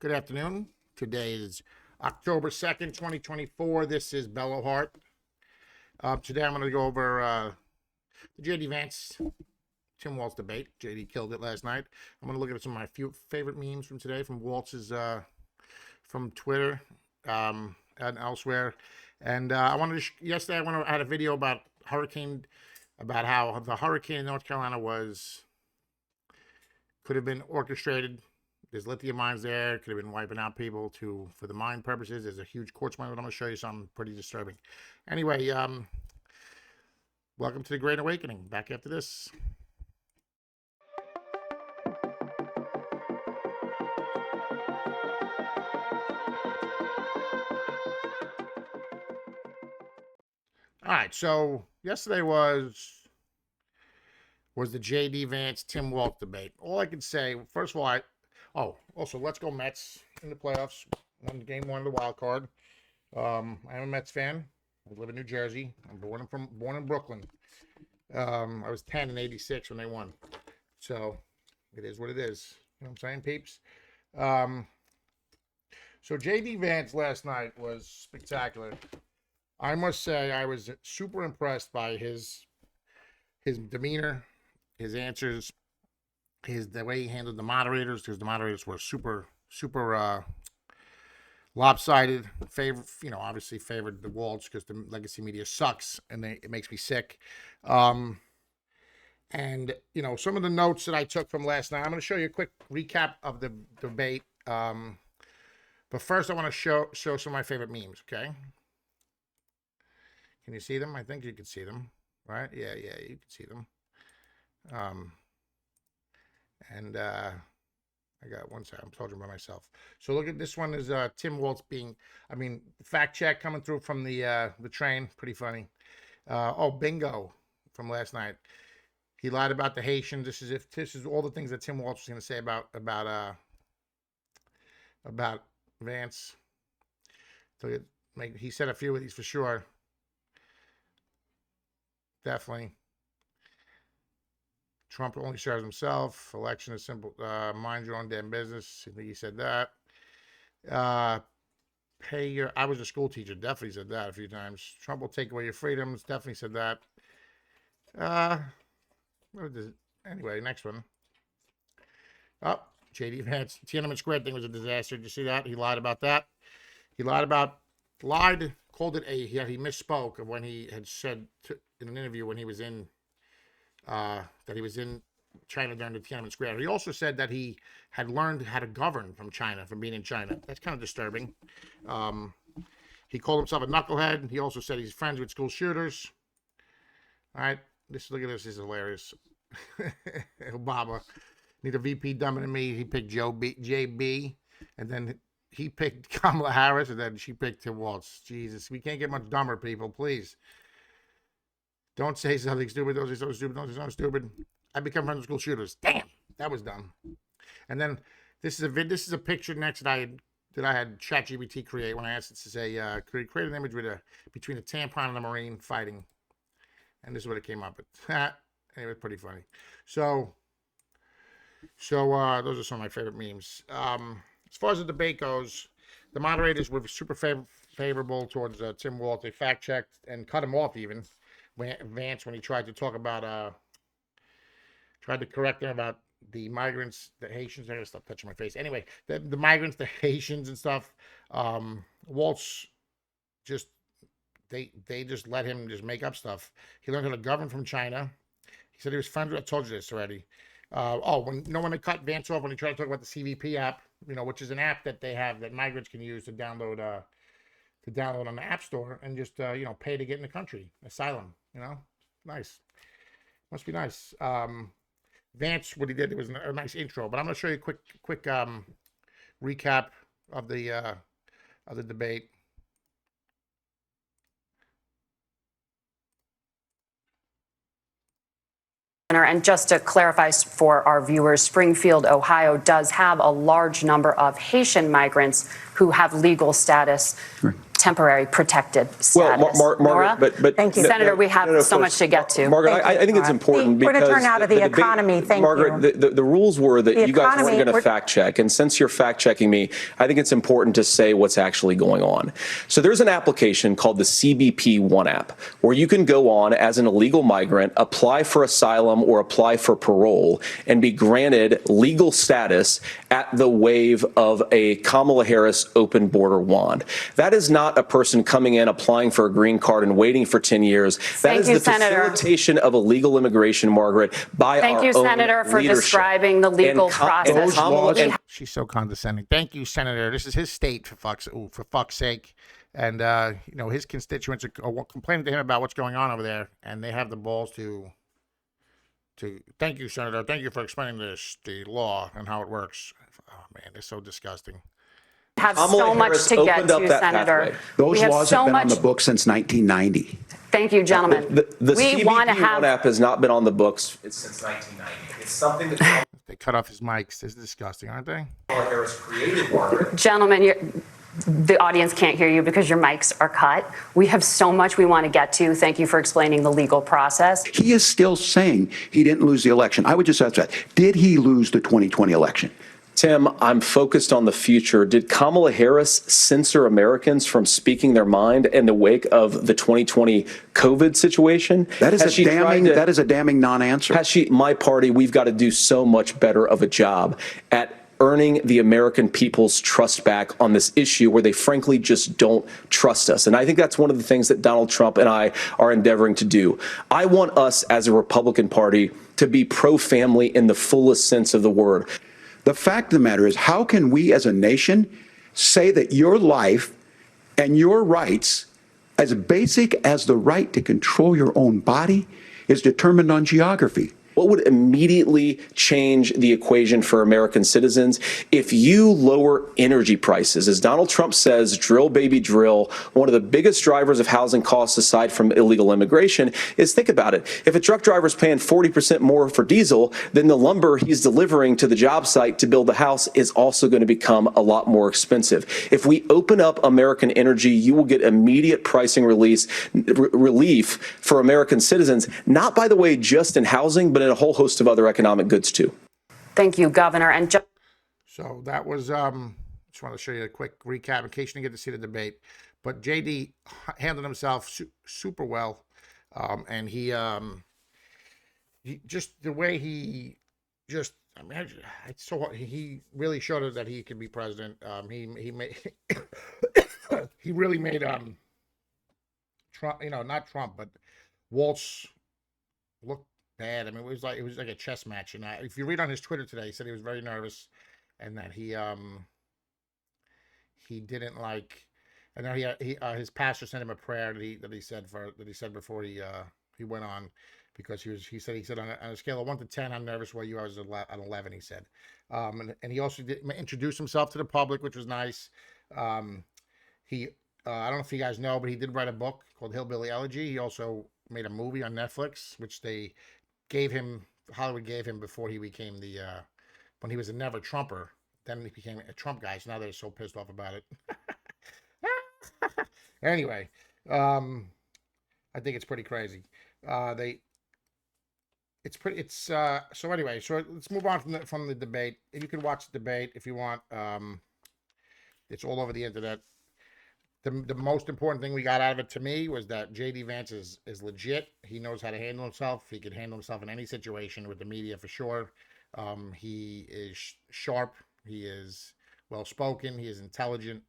Good afternoon. Today is October 2nd, 2024. This is Belloheart. Today I'm going to go over the J.D. Vance, Tim Waltz debate. J.D. killed it last night. I'm going to look at some of my few favorite memes from today, from Waltz's, from Twitter and elsewhere. And I wanted to, yesterday I had a video about how the hurricane in North Carolina could have been orchestrated. There's lithium mines there. Could have been wiping out people for the mine purposes. There's a huge quartz mine, but I'm going to show you something pretty disturbing. Anyway, welcome to the Great Awakening. Back after this. All right, so yesterday was the J.D. Vance Tim Waltz debate. All I can say, first of all, also, let's go Mets in the playoffs. Won game one of the wild card. I'm a Mets fan. I live in New Jersey. I'm born in Brooklyn. I was 10 in '86 when they won. So it is what it is. You know what I'm saying, peeps? So J.D. Vance last night was spectacular. I must say I was super impressed by his demeanor, his answers, the way he handled the moderators, because the moderators were super lopsided. Obviously favored the Waltz because the legacy media sucks, and it makes me sick. And some of the notes that I took from last night, I'm going to show you a quick recap of the debate. But first, I want to show some of my favorite memes. Okay, can you see them? I think you can see them, right? Yeah, you can see them. I got one second. I'm talking by myself. So look at this one is Tim Waltz fact check coming through from the train. Pretty funny. Bingo from last night. He lied about the Haitians. This is all the things that Tim Waltz was going to say about Vance. So he said a few of these for sure. Definitely. Trump only serves himself. Election is simple. Mind your own damn business. I think he said that. I was a school teacher. Definitely said that a few times. Trump will take away your freedoms. Definitely said that. Anyway, next one. J.D. Vance. Tiananmen Square thing was a disaster. Did you see that? He lied about that. He called it he misspoke of when he had said in an interview when he was in that he was in China during the Tiananmen Square. He also said that he had learned how to govern from being in China. That's kind of disturbing. He called himself a knucklehead. He also said he's friends with school shooters. All right, look at this. This is hilarious. Obama, need a VP dumber than me. He picked JB, and then he picked Kamala Harris, and then she picked Tim Waltz. Jesus, we can't get much dumber, people. Please. Don't say something stupid. Don't say something stupid. Don't say something stupid. I become friends with school shooters. Damn, that was dumb. And then this is a picture next that I had ChatGPT create when I asked it to say create an image between a tampon and a Marine fighting, and this is what it came up with. Anyway, it's pretty funny. So those are some of my favorite memes. As far as the debate goes, the moderators were super favorable towards Tim Waltz. They fact checked and cut him off even. Vance, when he tried to talk about, tried to correct them about the migrants, the Haitians. I gotta stop touching my face. Anyway, the migrants, the Haitians and stuff. Waltz they just let him just make up stuff. He learned how to govern from China. He said he was friends with. I told you this already. When they cut Vance off when he tried to talk about the CVP app, which is an app that they have that migrants can use to download on the App Store and just pay to get in the country. Asylum, nice. Must be nice. Vance, what he did, it was a nice intro, but I'm going to show you a quick recap of the debate. And just to clarify for our viewers, Springfield, Ohio does have a large number of Haitian migrants who have legal status. Right. temporary protected Well, status. Margaret, Nora? but Thank you. Senator, we have of so course, much to get to. Margaret, Thank you, I think it's Nora. important We're because to turn out of the debate, economy. Thank Margaret, you. the rules were that The you guys weren't economy, going to we're- fact check, and since you're fact checking me, I think it's important to say what's actually going on. So there's an application called the CBP One app where you can go on as an illegal migrant, apply for asylum or apply for parole, and be granted legal status at the wave of a Kamala Harris open border wand. That is not a person coming in, applying for a green card and waiting for 10 years. That Thank is you, the Senator. facilitation of illegal immigration, Margaret, by Thank our you, own Senator, for leadership. describing the legal And process. She's so condescending. Thank you, Senator. This is his state, for fuck's sake. And his constituents are complaining to him about what's going on over there, and they have the balls to. Thank you, Senator. Thank you for explaining the law and how it works. Oh man, it's so disgusting. Have Kamala so much Harris to get opened up to, that Senator. pathway. Those We have laws so have been on much. the books since 1990. Thank you, gentlemen. The we CBP want to One have. app has not been on the books since 1990. It's something that They cut off his mics. This is disgusting, aren't they? Kamala Harris created, Margaret. Gentlemen, the audience can't hear you because your mics are cut. We have so much we want to get to. Thank you for explaining the legal process. He is still saying he didn't lose the election. I would just ask that. Did he lose the 2020 election? Tim, I'm focused on the future. Did Kamala Harris censor Americans from speaking their mind in the wake of the 2020 COVID situation? That is a damning non-answer. Has she, my party, we've got to do so much better of a job at earning the American people's trust back on this issue where they frankly just don't trust us. And I think that's one of the things that Donald Trump and I are endeavoring to do. I want us as a Republican Party to be pro-family in the fullest sense of the word. The fact of the matter is, how can we as a nation say that your life and your rights, as basic as the right to control your own body, is determined on geography? What would immediately change the equation for American citizens if you lower energy prices? As Donald Trump says, drill, baby, drill. One of the biggest drivers of housing costs, aside from illegal immigration, is think about it. If a truck driver is paying 40% more for diesel, then the lumber he's delivering to the job site to build the house is also going to become a lot more expensive. If we open up American energy, you will get immediate pricing relief for American citizens, not, by the way, just in housing, but in a whole host of other economic goods too. Thank you, Governor. And So that was just want to show you a quick recap in case you didn't get to see the debate. But JD handled himself super well, and he just the way he just I mean it's so he really showed us that he could be president. He made he really made Trump, not Trump, but Waltz look bad. I mean, it was like a chess match. And if you read on his Twitter today, he said he was very nervous, and that he didn't like. And then his pastor sent him a prayer that he said before he went on, because he said on a scale of 1 to 10, I'm nervous. Well, you I was at 11. He said, and he also did introduce himself to the public, which was nice. He I don't know if you guys know, but he did write a book called Hillbilly Elegy. He also made a movie on Netflix, which Hollywood gave him before he became when he was a never Trumper. Then he became a Trump guy. So now they're so pissed off about it. Anyway, I think it's pretty crazy. So anyway, so let's move on from the debate. You can watch the debate if you want. It's all over the internet. The most important thing we got out of it to me was that JD Vance is legit. He knows how to handle himself. He can handle himself in any situation with the media for sure. He is sharp. He is well-spoken. He is intelligent.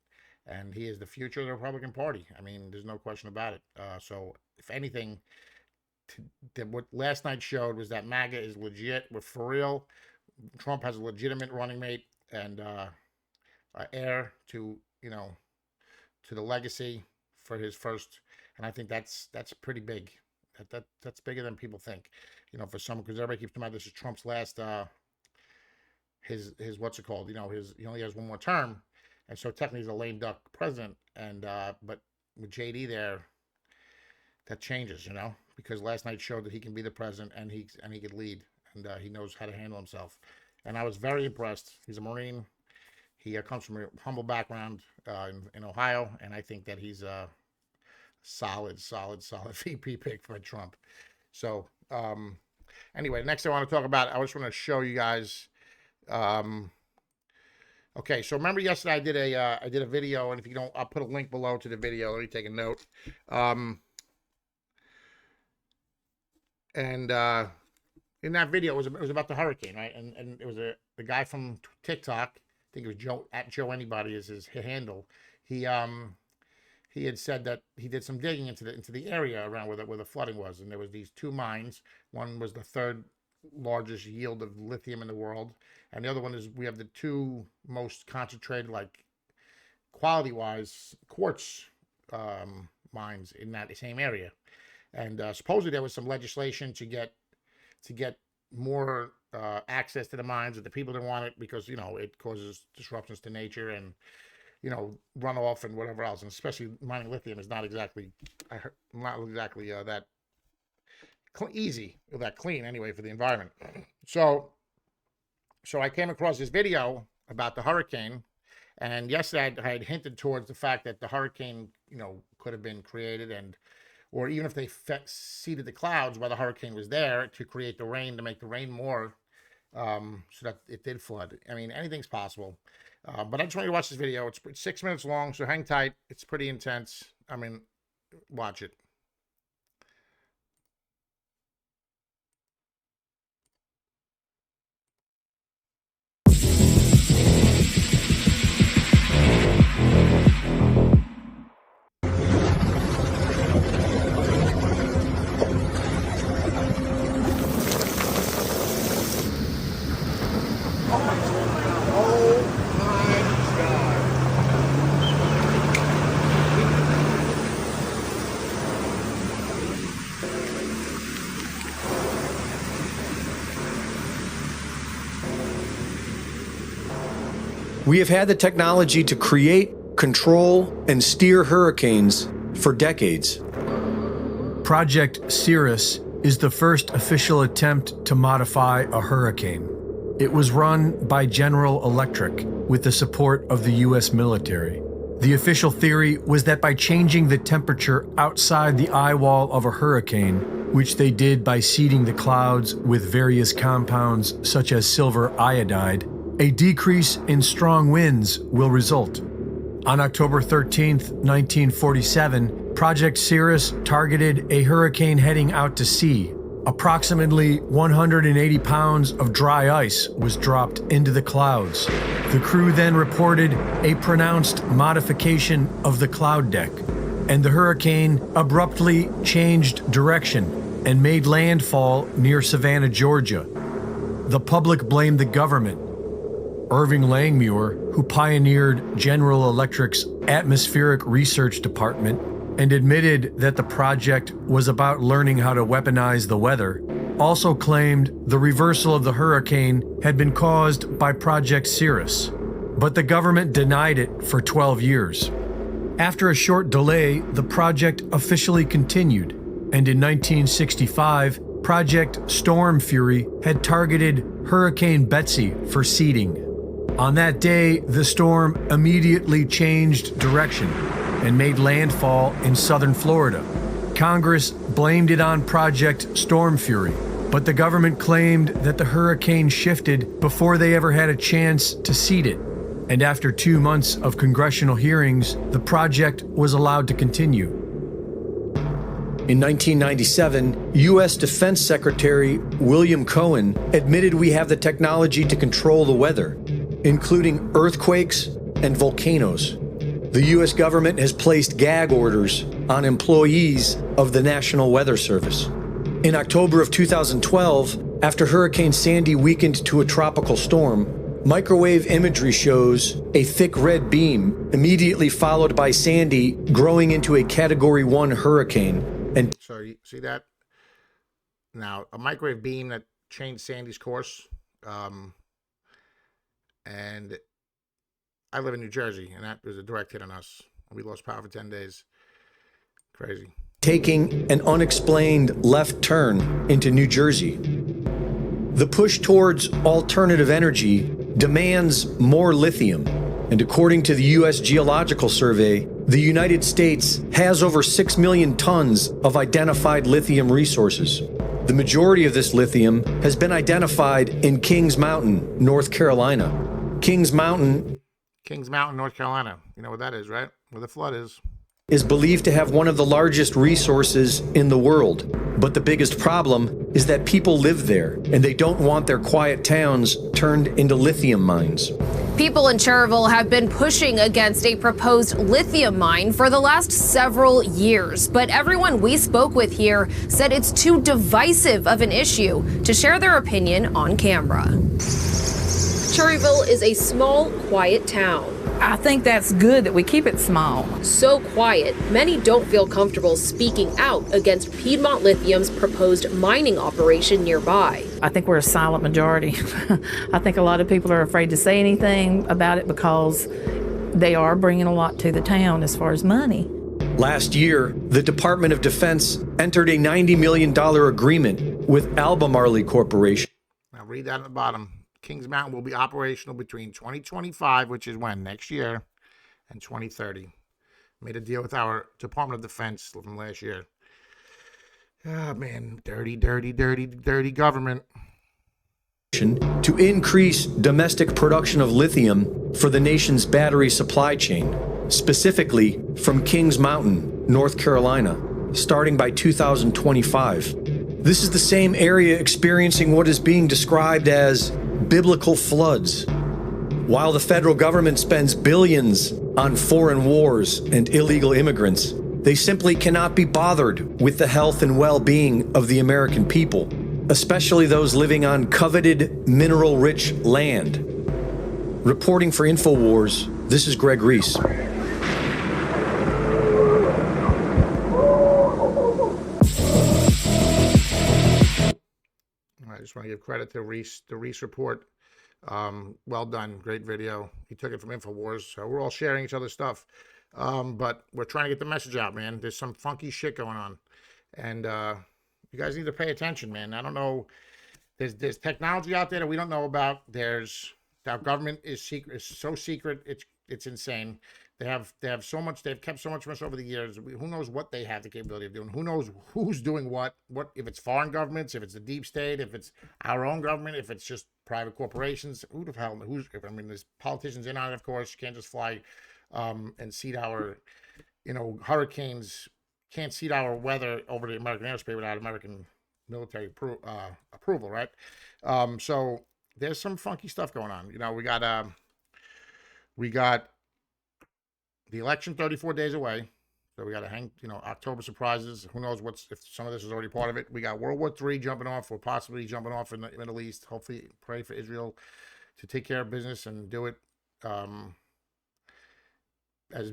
And he is the future of the Republican Party. I mean, there's no question about it. So if anything, what last night showed was that MAGA is legit. We're for real. Trump has a legitimate running mate and heir to the legacy for his first, and I think that's pretty big. That's bigger than people think. For someone, because everybody keeps talking about this is Trump's last his what's it called? He only has one more term, and so technically he's a lame duck president. And but with JD there, that changes, because last night showed that he can be the president and he could lead, and he knows how to handle himself. And I was very impressed. He's a Marine. He comes from a humble background in Ohio, and I think that he's a solid VP pick for Trump. So anyway, next I want to talk about, I just want to show you guys. Okay, so remember yesterday I did a video, and if you don't, I'll put a link below to the video. Let me take a note. And in that video, it was about the hurricane, right? And it was the guy from TikTok. I think it was Joe @JoeAnybody is his handle. He had said that he did some digging into the area around where the flooding was, and there was these two mines. One was the third largest yield of lithium in the world, and the other one is we have the two most concentrated, like quality-wise, quartz mines in that same area. And supposedly there was some legislation to get more access to the mines, that the people didn't want it because, you know, it causes disruptions to nature and, you know, runoff and whatever else. And especially mining lithium is not exactly that easy or that clean anyway for the environment. So I came across this video about the hurricane, and yesterday I had hinted towards the fact that the hurricane, you know, could have been created, or even if they seeded the clouds while the hurricane was there to create the rain, to make the rain more, so that it did flood. I mean, anything's possible. But I just want you to watch this video. It's 6 minutes long, so hang tight. It's pretty intense. I mean, watch it. We have had the technology to create, control, and steer hurricanes for decades. Project Cirrus is the first official attempt to modify a hurricane. It was run by General Electric with the support of the U.S. military. The official theory was that by changing the temperature outside the eye wall of a hurricane, which they did by seeding the clouds with various compounds such as silver iodide, a decrease in strong winds will result. On October 13, 1947, Project Cirrus targeted a hurricane heading out to sea. Approximately 180 pounds of dry ice was dropped into the clouds. The crew then reported a pronounced modification of the cloud deck, and the hurricane abruptly changed direction and made landfall near Savannah, Georgia. The public blamed the government. Irving Langmuir, who pioneered General Electric's atmospheric research department and admitted that the project was about learning how to weaponize the weather, also claimed the reversal of the hurricane had been caused by Project Cirrus. But the government denied it for 12 years. After a short delay, the project officially continued, and in 1965, Project Storm Fury had targeted Hurricane Betsy for seeding. On that day, the storm immediately changed direction and made landfall in southern Florida. Congress blamed it on Project Storm Fury, but the government claimed that the hurricane shifted before they ever had a chance to seed it. And after 2 months of congressional hearings, the project was allowed to continue. In 1997, U.S. Defense Secretary William Cohen admitted we have the technology to control the weather, including earthquakes and volcanoes. The U.S. government has placed gag orders on employees of the National Weather Service. In October of 2012, after Hurricane Sandy weakened to a tropical storm, microwave imagery shows a thick red beam immediately followed by Sandy growing into a Category 1 hurricane. And So you see that? Now, a microwave beam that changed Sandy's course. And I live in New Jersey, and that was a direct hit on us. We lost power for 10 days. Crazy. taking an unexplained left turn into New Jersey. The push towards alternative energy demands more lithium, And according to the U.S. Geological Survey, the United States has over 6 million tons of identified lithium resources. The majority of this lithium has been identified in Kings Mountain, North Carolina. Kings Mountain, North Carolina. You know what that is, right? Where the flood is believed to have one of the largest resources in the world. But the biggest problem is that people live there, and they don't want their quiet towns turned into lithium mines. People in Cherville have been pushing against a proposed lithium mine for the last several years, but everyone we spoke with here said it's too divisive of an issue to share their opinion on camera. Cherryville is a small, quiet town. I think that's good that we keep it small. So quiet, many don't feel comfortable speaking out against Piedmont Lithium's proposed mining operation nearby. I think we're a silent majority. I think a lot of people are afraid to say anything about it because they are bringing a lot to the town as far as money. Last year, the Department of Defense entered a $90 million agreement with Albemarle Corporation. Now read that at the bottom. Kings Mountain will be operational between 2025, which is when? Next year, and 2030. Made a deal with our Department of Defense from last year. Ah, man, dirty government. To increase domestic production of lithium for the nation's battery supply chain, specifically from Kings Mountain, North Carolina, starting by 2025. This is the same area experiencing what is being described as biblical floods. While the federal government spends billions on foreign wars and illegal immigrants, they simply cannot be bothered with the health and well-being of the American people, especially those living on coveted mineral-rich land. Reporting for InfoWars, this is Greg Reese. I just want to give credit to Reese, the Reese report. Well done. Great video. He took it from InfoWars. So we're all sharing each other's stuff. But we're trying to get the message out, man. There's some funky shit going on. And you guys need to pay attention, man. I don't know. There's technology out there that we don't know about. Our government is secret. It's so secret. It's insane. They have so much. They've kept so much from us over the years. Who knows what they have the capability of doing? Who knows who's doing what? What if it's foreign governments? If it's the deep state? If it's our own government? If it's just private corporations? Who the hell? There's politicians in on it, of course. You can't just fly and seat our, hurricanes. Can't seat our weather over the American airspace without American military approval, right? So there's some funky stuff going on. We got the election 34 days away. So we got to hang, October surprises. Who knows if some of this is already part of it. We got World War III jumping off, or possibly jumping off in the Middle East. Hopefully pray for Israel to take care of business and do it as,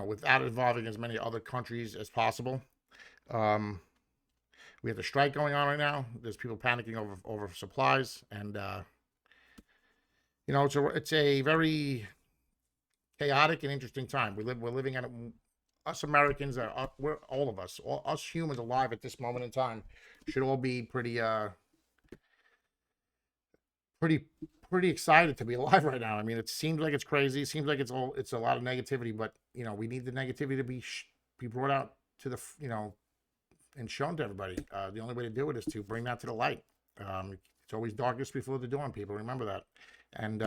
without involving as many other countries as possible. We have the strike going on right now. There's people panicking over supplies. And, it's a very chaotic and interesting time. We're living at us Americans we're all of us, us humans alive at this moment in time should all be pretty excited to be alive right now. I mean, it seems like it's crazy. It seems like it's a lot of negativity, but we need the negativity to be brought out to the and shown to everybody. The only way to do it is to bring that to the light. It's always darkest before the dawn, people. Remember that. And,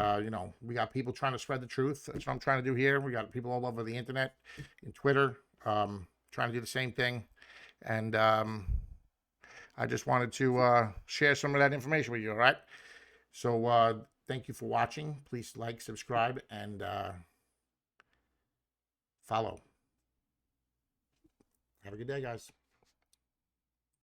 we got people trying to spread the truth. That's what I'm trying to do here. We got people all over the internet and Twitter trying to do the same thing. And I just wanted to share some of that information with you, all right? So thank you for watching. Please like, subscribe, and follow. Have a good day, guys.